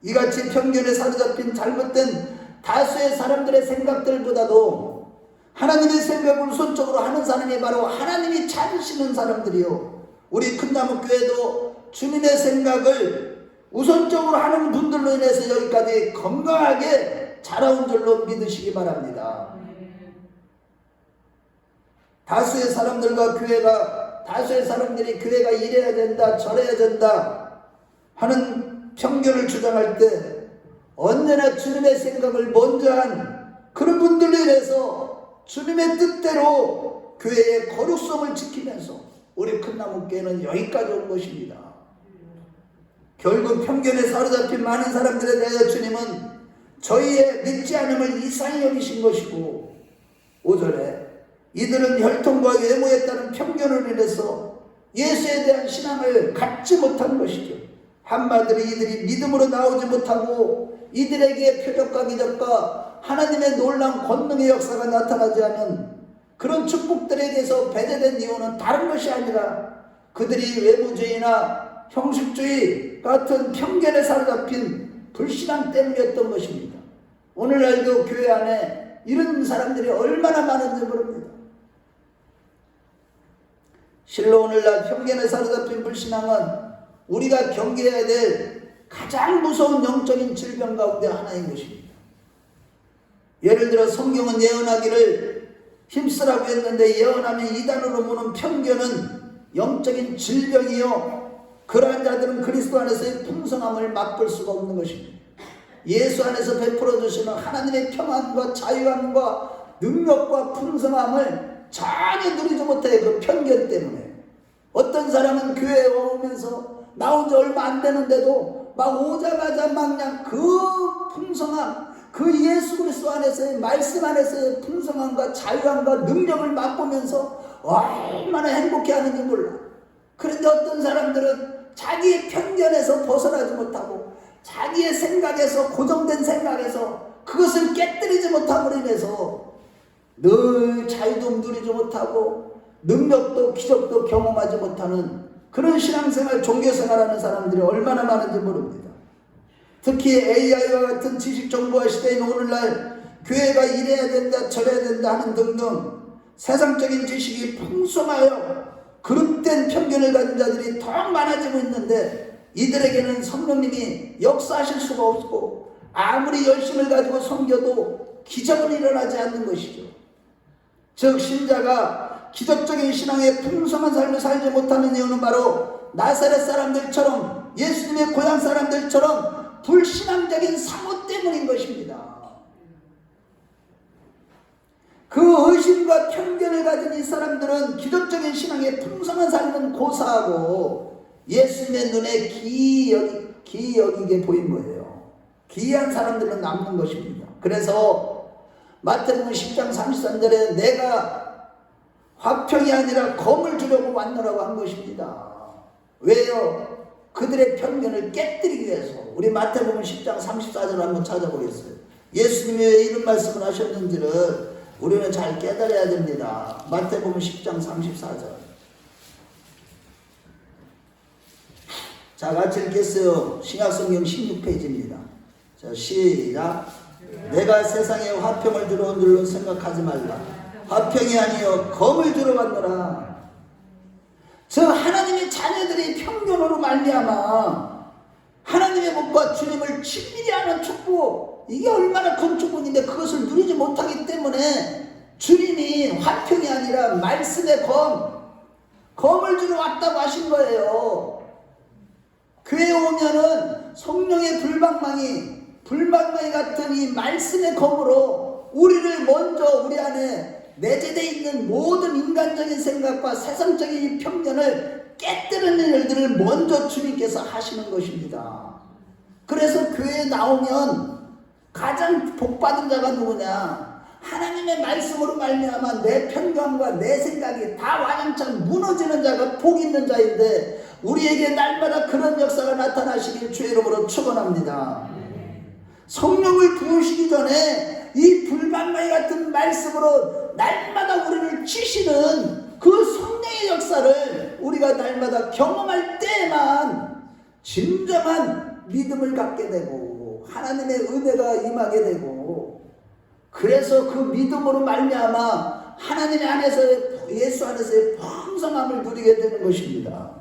이같이 편견에 사로잡힌 잘못된 다수의 사람들의 생각들보다도 하나님의 생각을 우선적으로 하는 사람이 바로 하나님이 찾으시는 사람들이요, 우리 큰나무교회도 주님의 생각을 우선적으로 하는 분들로 인해서 여기까지 건강하게 자라온 줄로 믿으시기 바랍니다. 다수의 사람들이 교회가 이래야 된다, 저래야 된다 하는 편견을 주장할 때 언제나 주님의 생각을 먼저 한 그런 분들로 인해서 주님의 뜻대로 교회의 거룩성을 지키면서 우리 큰나무교회는 여기까지 온 것입니다. 결국 편견에 사로잡힌 많은 사람들에 대하여 주님은 저희의 믿지 않음을 이상히 여기신 것이고 5절에 이들은 혈통과 외모에 따른 편견으로 인해서 예수에 대한 신앙을 갖지 못한 것이죠. 한마디로 이들이 믿음으로 나오지 못하고 이들에게 표적과 기적과 하나님의 놀라운 권능의 역사가 나타나지 않은 그런 축복들에게서 배제된 이유는 다른 것이 아니라 그들이 외모주의나 형식주의 같은 편견에 사로잡힌 불신앙 때문이었던 것입니다. 오늘날도 교회 안에 이런 사람들이 얼마나 많은지 모릅니다. 실로 오늘날 편견에 사로잡힌 불신앙은 우리가 경계해야 될 가장 무서운 영적인 질병 가운데 하나인 것입니다. 예를 들어 성경은 예언하기를 힘쓰라고 했는데 예언하면 이단으로 무는 편견은 영적인 질병이요, 그러한 자들은 그리스도 안에서의 풍성함을 맛볼 수가 없는 것입니다. 예수 안에서 베풀어 주시는 하나님의 평안과 자유함과 능력과 풍성함을 전혀 누리지 못해 그 편견 때문에 어떤 사람은 교회에 오면서 나온 지 얼마 안 되는데도 막 오자마자 막 그냥 그 풍성함, 그 예수 그리스도 안에서의 말씀 안에서의 풍성함과 자유함과 능력을 맛보면서 얼마나 행복해하는지 몰라. 그런데 어떤 사람들은 자기의 편견에서 벗어나지 못하고 자기의 생각에서, 고정된 생각에서 그것을 깨뜨리지 못함으로 인해서 늘 자유도 누리지 못하고 능력도 기적도 경험하지 못하는 그런 신앙생활, 종교생활하는 사람들이 얼마나 많은지 모릅니다. 특히 AI와 같은 지식 정보화 시대인 오늘날 교회가 이래야 된다 저래야 된다 하는 등등 세상적인 지식이 풍성하여 그릇된 편견을 가진 자들이 더욱 많아지고 있는데, 이들에게는 성령님이 역사하실 수가 없고 아무리 열심을 가지고 섬겨도 기적은 일어나지 않는 것이죠. 즉 신자가 기적적인 신앙의 풍성한 삶을 살지 못하는 이유는 바로 나사렛 사람들처럼, 예수님의 고향 사람들처럼 불신앙적인 사고 때문인 것입니다. 그 의심과 편견을 가진 이 사람들은 기적적인 신앙의 풍성한 삶은 고사하고 예수님의 눈에 기이 여기게 보인 거예요. 기이한 사람들은 남는 것입니다. 그래서 마태복음 10장 33절에 내가 화평이 아니라 검을 주려고 왔노라고 한 것입니다. 왜요? 그들의 편견을 깨뜨리기 위해서. 우리 마태복음 10장 34절을 한번 찾아보겠어요. 예수님이 왜 이런 말씀을 하셨는지를 우리는 잘 깨달아야 됩니다. 마태복음 10장 34절. 자, 같이 읽겠어요. 신약성경 16페이지입니다. 자, 시작. 내가 세상에 화평을 주러 온 줄로 생각하지 말라. 화평이 아니요 검을 주러 왔노라. 저 하나님의 자녀들이 편견으로 말미암아 하나님의 법과 주님을 친밀히 아는 축복, 이게 얼마나 큰 축복인데 그것을 누리지 못하기 때문에 주님이 화평이 아니라 말씀의 검을 주러 왔다고 하신 거예요. 교회에 오면은 성령의 불방망이 같은 이 말씀의 검으로 우리를 먼저 우리 안에 내재되어 있는 모든 인간적인 생각과 세상적인 편견을 깨뜨리는 일들을 먼저 주님께서 하시는 것입니다. 그래서 교회에 나오면 가장 복받은 자가 누구냐? 하나님의 말씀으로 말미암아 내 편견과 내 생각이 다 와장창 무너지는 자가 복 있는 자인데, 우리에게 날마다 그런 역사가 나타나시길 주의 이름으로 축원합니다. 성령을 부으시기 전에 이 불방망이 같은 말씀으로 날마다 우리를 치시는 그 성령의 역사를 우리가 날마다 경험할 때만 진정한 믿음을 갖게 되고 하나님의 은혜가 임하게 되고, 그래서 그 믿음으로 말미암아 하나님 안에서, 예수 안에서의 풍성함을 누리게 되는 것입니다.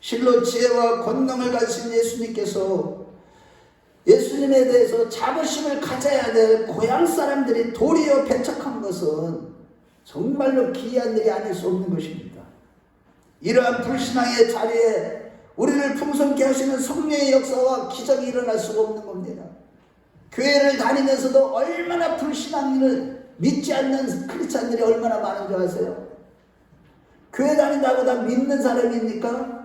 실로 지혜와 권능을 가지신 예수님께서 예수님에 대해서 자부심을 가져야 될 고향 사람들이 도리어 배척한 것은 정말로 기이한 일이 아닐 수 없는 것입니다. 이러한 불신앙의 자리에 우리를 풍성케 하시는 성령의 역사와 기적이 일어날 수가 없는 겁니다. 교회를 다니면서도 얼마나 불신앙을 믿지 않는 크리스찬들이 얼마나 많은 줄 아세요? 교회 다닌다고 다 믿는 사람입니까?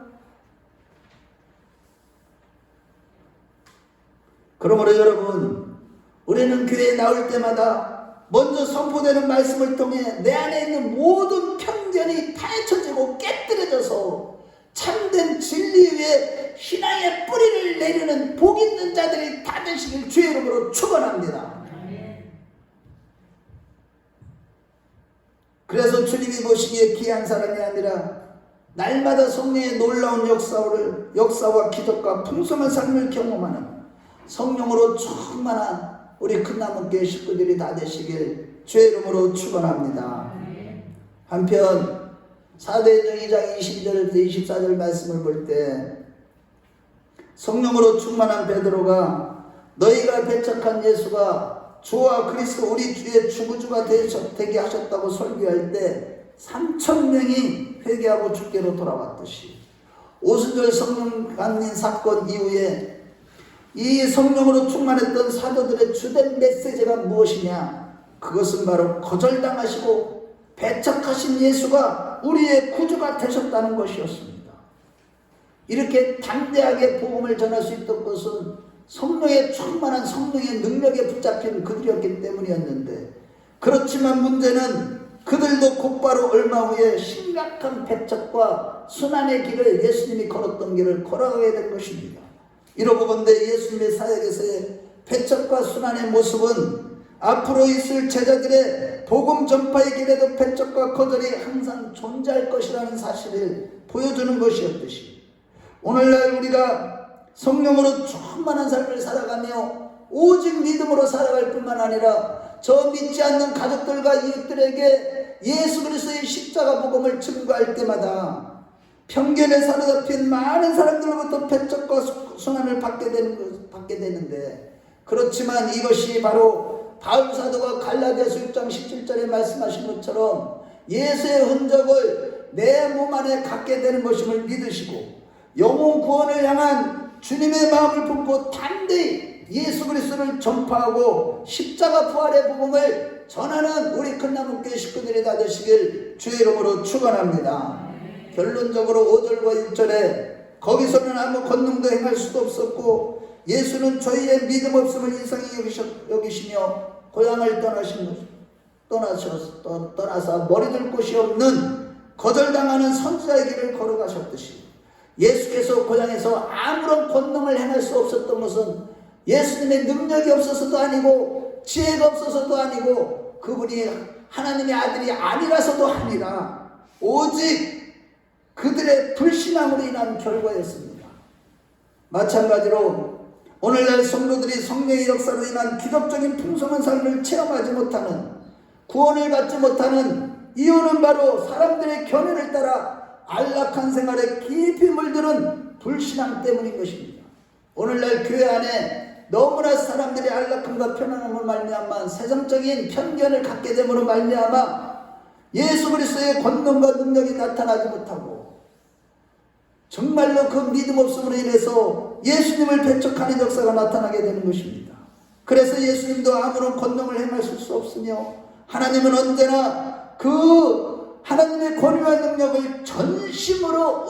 그러므로 여러분, 우리는 교회에 나올 때마다 먼저 선포되는 말씀을 통해 내 안에 있는 모든 편견이 파헤쳐지고 깨뜨려져서 참된 진리 위에 신앙의 뿌리를 내리는 복 있는 자들이 다 되시길 주의 이름으로 축원합니다. 그래서 주님이 보시기에 귀한 사람이 아니라 날마다 성령의 놀라운 역사와 기적과 풍성한 삶을 경험하는 성령으로 충만한 우리 큰나무교회 식구들이 다 되시길 주의 이름으로 축원합니다. 한편 사도행전 2장 20절에서 24절 말씀을 볼 때 성령으로 충만한 베드로가 너희가 배척한 예수가 주와 그리스도 우리 주의 주구주가 되게 하셨다고 설교할 때 3,000명이 회개하고 주께로 돌아왔듯이, 오순절 성령 강림 사건 이후에 이 성령으로 충만했던 사도들의 주된 메시지가 무엇이냐? 그것은 바로 거절당하시고 배척하신 예수가 우리의 구주가 되셨다는 것이었습니다. 이렇게 담대하게 복음을 전할 수 있던 것은 성령의 충만한 성령의 능력에 붙잡힌 그들이었기 때문이었는데, 그렇지만 문제는 그들도 곧바로 얼마 후에 심각한 배척과 순환의 길을, 예수님이 걸었던 길을 걸어가게 된 것입니다. 이러고 본데 예수님의 사역에서의 배척과 순환의 모습은 앞으로 있을 제자들의 복음 전파의 길에도 배척과 거절이 항상 존재할 것이라는 사실을 보여주는 것이었듯이 오늘날 우리가 성령으로 충만한 삶을 살아가며 오직 믿음으로 살아갈 뿐만 아니라 저 믿지 않는 가족들과 이웃들에게 예수 그리스도의 십자가 복음을 증거할 때마다 편견에 사로잡힌 많은 사람들로부터 배척과 순환을 받게 되는데, 그렇지만 이것이 바로 바울 사도가 갈라디아서 6장 17절에 말씀하신 것처럼 예수의 흔적을 내 몸 안에 갖게 되는 것임을 믿으시고 영혼 구원을 향한 주님의 마음을 품고 담대히 예수 그리스도를 전파하고 십자가 부활의 복음을 전하는 우리 큰나무교회 식구들이 다 되시길 주의 이름으로 축원합니다. 결론적으로 5절과 6절에 거기서는 아무 권능도 행할 수도 없었고 예수는 저희의 믿음 없음을 이상히 여기시며 고향을 떠나서 머리둘 곳이 없는 거절당하는 선지자의 길을 걸어가셨듯이 예수께서 고향에서 아무런 권능을 행할 수 없었던 것은 예수님의 능력이 없어서도 아니고 지혜가 없어서도 아니고 그분이 하나님의 아들이 아니라서도 아니라 오직 그들의 불신앙으로 인한 결과였습니다. 마찬가지로 오늘날 성도들이 성령의 역사로 인한 기적적인 풍성한 삶을 체험하지 못하는, 구원을 받지 못하는 이유는 바로 사람들의 견해를 따라 안락한 생활에 깊이 물드는 불신앙 때문인 것입니다. 오늘날 교회 안에 너무나 사람들이 안락함과 편안함을 말미암아 세상적인 편견을 갖게 됨으로 말미암아 예수 그리스도의 권능과 능력이 나타나지 못하고 정말로 그 믿음 없음으로 인해서 예수님을 배척하는 역사가 나타나게 되는 것입니다. 그래서 예수님도 아무런 권능을 행하실 수 없으며 하나님은 언제나 그 하나님의 권위와 능력을 전심으로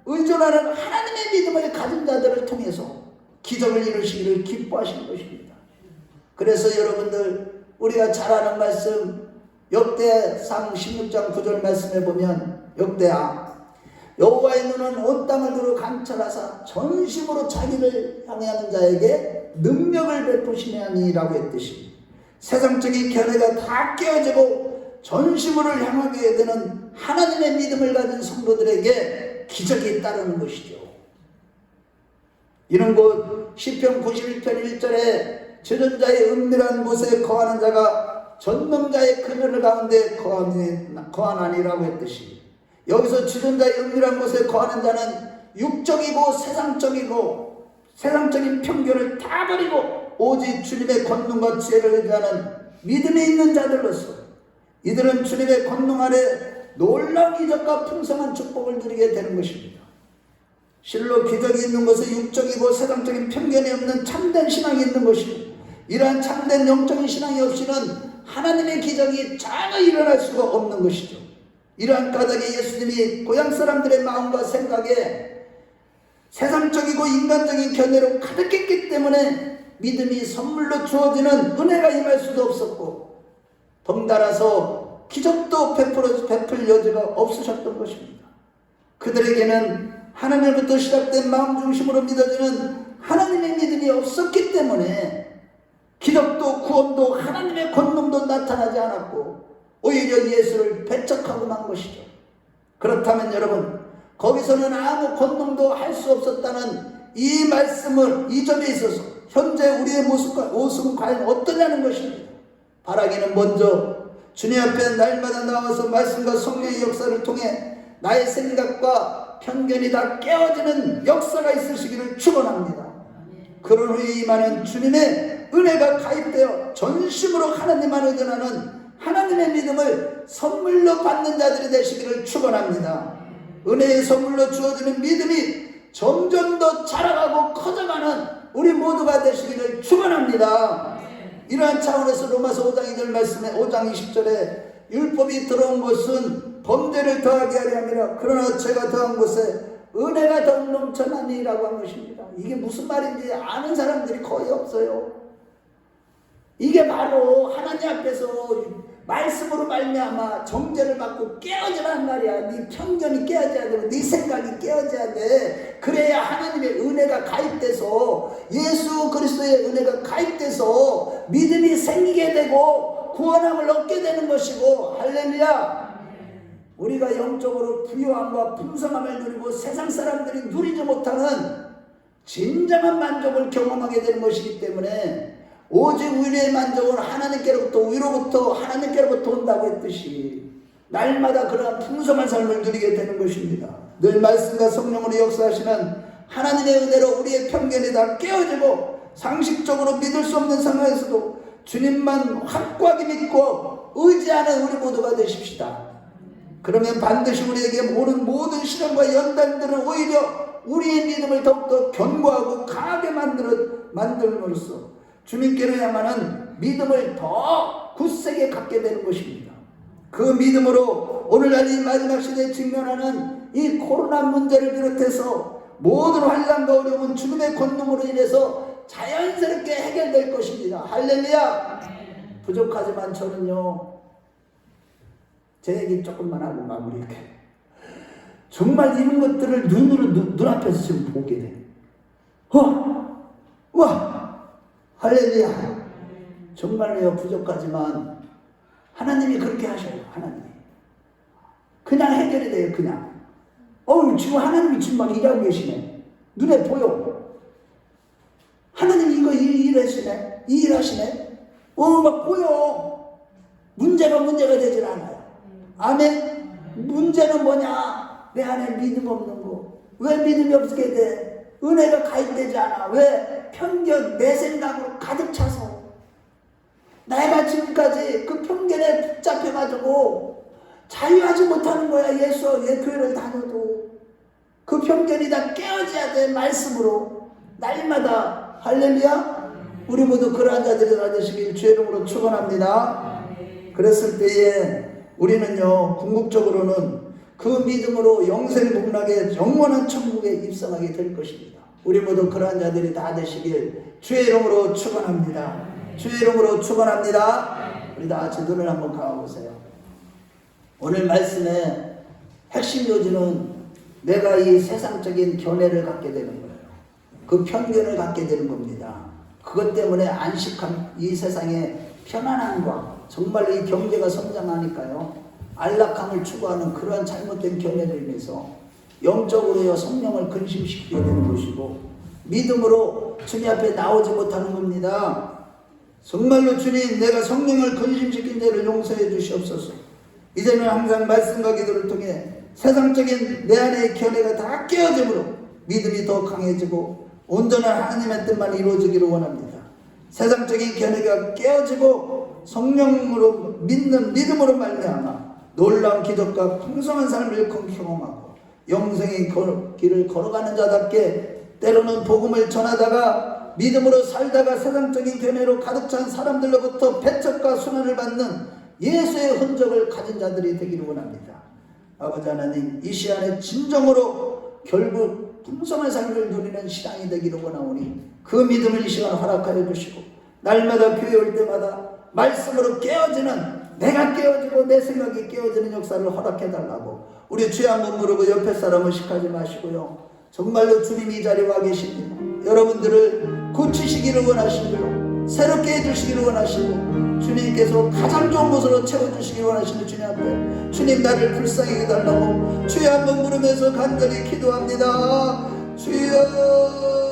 의존하는 하나님의 믿음을 가진 자들을 통해서 기적을 이루시기를 기뻐하시는 것입니다. 그래서 여러분들 우리가 잘 아는 말씀 역대상 16장 9절 말씀에 보면 역대하 여호와의 눈은 온 땅을 두루 감찰하사 전심으로 자기를 향하는 자에게 능력을 베푸시냐니라고 했듯이 세상적인 견해가 다 깨어지고 전심으로 향하게 되는 하나님의 믿음을 가진 성도들에게 기적이 따르는 것이죠. 이는 곧 시편 91편 1절에 주전자의 은밀한 곳에 거하는 자가 전능자의 그늘 가운데 거하나니라고 했듯이 여기서 주전자의 은밀한 곳에 거하는 자는 육적이고 세상적인 편견을 다 버리고 오직 주님의 권능과 지혜를 의지하는 믿음이 있는 자들로서 이들은 주님의 권능 아래 놀라운 기적과 풍성한 축복을 누리게 되는 것입니다. 실로 기적이 있는 것은 육적이고 세상적인 편견이 없는 참된 신앙이 있는 것이고 이러한 참된 영적인 신앙이 없이는 하나님의 기적이 전혀 일어날 수가 없는 것이죠. 이러한 까닭에 예수님이 고향 사람들의 마음과 생각에 세상적이고 인간적인 견해로 가득했기 때문에 믿음이 선물로 주어지는 은혜가 임할 수도 없었고 덩달아서 기적도 베풀 여지가 없으셨던 것입니다. 그들에게는 하나님으로부터 시작된 마음 중심으로 믿어지는 하나님의 믿음이 없었기 때문에 기적도 구원도 하나님의 권능도 나타나지 않았고 오히려 예수를 배척하고 만 것이죠. 그렇다면 여러분 거기서는 아무 권능도 할 수 없었다는 이 말씀을 이 점에 있어서 현재 우리의 모습은 과연 어떠냐는 것입니다. 바라기는 먼저 주님 앞에 날마다 나와서 말씀과 성령의 역사를 통해 나의 생각과 편견이 다 깨어지는 역사가 있으시기를 축원합니다. 그런 후에 임하는 주님의 은혜가 가입되어 전심으로 하나님만 의존하는 하나님의 믿음을 선물로 받는 자들이 되시기를 축원합니다. 은혜의 선물로 주어지는 믿음이 점점 더 자라가고 커져가는 우리 모두가 되시기를 축원합니다. 이러한 차원에서 로마서 5장 2절 말씀에 5장 20절에 율법이 들어온 것은 범죄를 더하게 하려 함이라 그러나 죄가 더한 곳에 은혜가 더욱 넘쳐나니라고 한 것입니다. 이게 무슨 말인지 아는 사람들이 거의 없어요. 이게 바로 하나님 앞에서 말씀으로 말미암아 정죄를 받고 깨어지란 말이야. 네 편견이 깨어져야 되고 네 생각이 깨어져야 돼. 그래야 하나님의 은혜가 가입돼서 예수 그리스도의 은혜가 가입돼서 믿음이 생기게 되고 구원함을 얻게 되는 것이고, 할렐루야. 우리가 영적으로 부유함과 풍성함을 누리고 세상 사람들이 누리지 못하는 진정한 만족을 경험하게 되는 것이기 때문에, 오직 우리의 만족은 위로부터 하나님께로부터 온다고 했듯이 날마다 그러한 풍성한 삶을 누리게 되는 것입니다. 늘 말씀과 성령으로 역사하시는 하나님의 은혜로 우리의 편견이 다 깨어지고 상식적으로 믿을 수 없는 상황에서도 주님만 확고하게 믿고 의지하는 우리 모두가 되십시다. 그러면 반드시 우리에게 오는 모든 시련과 연단들은 오히려 우리의 믿음을 더욱더 견고하고 강하게 만들므로써 주님께로 향하는 믿음을 더 굳세게 갖게 되는 것입니다. 그 믿음으로 오늘날 이 마지막 시대에 직면하는 이 코로나 문제를 비롯해서 모든 환난과 어려움은 주님의 권능으로 인해서 자연스럽게 해결될 것입니다. 할렐루야. 부족하지만 저는요, 제 얘기 조금만 하고 마무리할게요. 정말 이런 것들을 눈앞에서 지금 보게 돼. 와! 할렐루야. 정말로요, 부족하지만 하나님이 그렇게 하셔요. 하나님이 그냥 해결이 돼요. 그냥 지금 하나님이 지금 막 일하고 계시네. 눈에 보여. 하나님이 이거 일하시네. 이 일하시네. 막 보여. 문제가 되질 않아요. 아멘. 문제는 뭐냐? 내 안에 믿음 없는 거. 왜 믿음이 없게 돼? 은혜가 가입되지 않아. 왜? 편견, 내 생각으로 가득 차서 내가 지금까지 그 편견에 붙잡혀가지고 자유하지 못하는 거야. 교회를 다녀도 그 편견이 다 깨어져야 돼. 말씀으로 날마다. 할렐루야. 우리 모두 그러한 자들이 다 되시길 주의 이름으로 축원합니다. 그랬을 때에 우리는요, 궁극적으로는 그 믿음으로 영생복락의 영원한 천국에 입성하게 될 것입니다. 우리 모두 그러한 자들이 다 되시길 주의 이름으로 축원합니다. 주의 이름으로 축원합니다. 우리 다 같이 눈을 한번 감아보세요. 오늘 말씀의 핵심 요지는 내가 이 세상적인 견해를 갖게 되는 거예요. 그 편견을 갖게 되는 겁니다. 그것 때문에 안식함, 이 세상의 편안함과 정말로 이 경제가 성장하니까요, 안락함을 추구하는 그러한 잘못된 견해로 인해서 영적으로요, 성령을 근심시키게 되는 것이고, 믿음으로 주님 앞에 나오지 못하는 겁니다. 정말로 주님, 내가 성령을 근심시킨 죄를 용서해 주시옵소서. 이제는 항상 말씀과 기도를 통해 세상적인 내 안의 견해가 다 깨어짐으로 믿음이 더 강해지고 온전한 하나님의 뜻만 이루어지기를 원합니다. 세상적인 견해가 깨어지고 성령으로 믿는 믿음으로 말미암아 놀라운 기적과 풍성한 삶을 경험하고 영생의 길을 걸어가는 자답게 때로는 복음을 전하다가 믿음으로 살다가 세상적인 견해로 가득 찬 사람들로부터 배척과 순환을 받는 예수의 흔적을 가진 자들이 되기를 원합니다. 아버지 하나님, 이 시간에 진정으로 결국 풍성한 삶을 누리는 신앙이 되기를 원하오니 그 믿음을 이 시간 허락하여 주시고, 날마다 교회 올 때마다 말씀으로 깨어지는, 내가 깨어지고 내 생각이 깨어지는 역사를 허락해달라고 우리 주여 한번 부르고 옆에 사람 의식하지 마시고요, 정말로 주님이 이 자리에 와 계십니다. 여러분들을 고치시기를 원하시고 새롭게 해주시기를 원하시고 주님께서 가장 좋은 곳으로 채워주시기를 원하시는 주님 앞에, 주님 나를 불쌍히 해달라고 주여 한번 부르면서 간절히 기도합니다. 주여.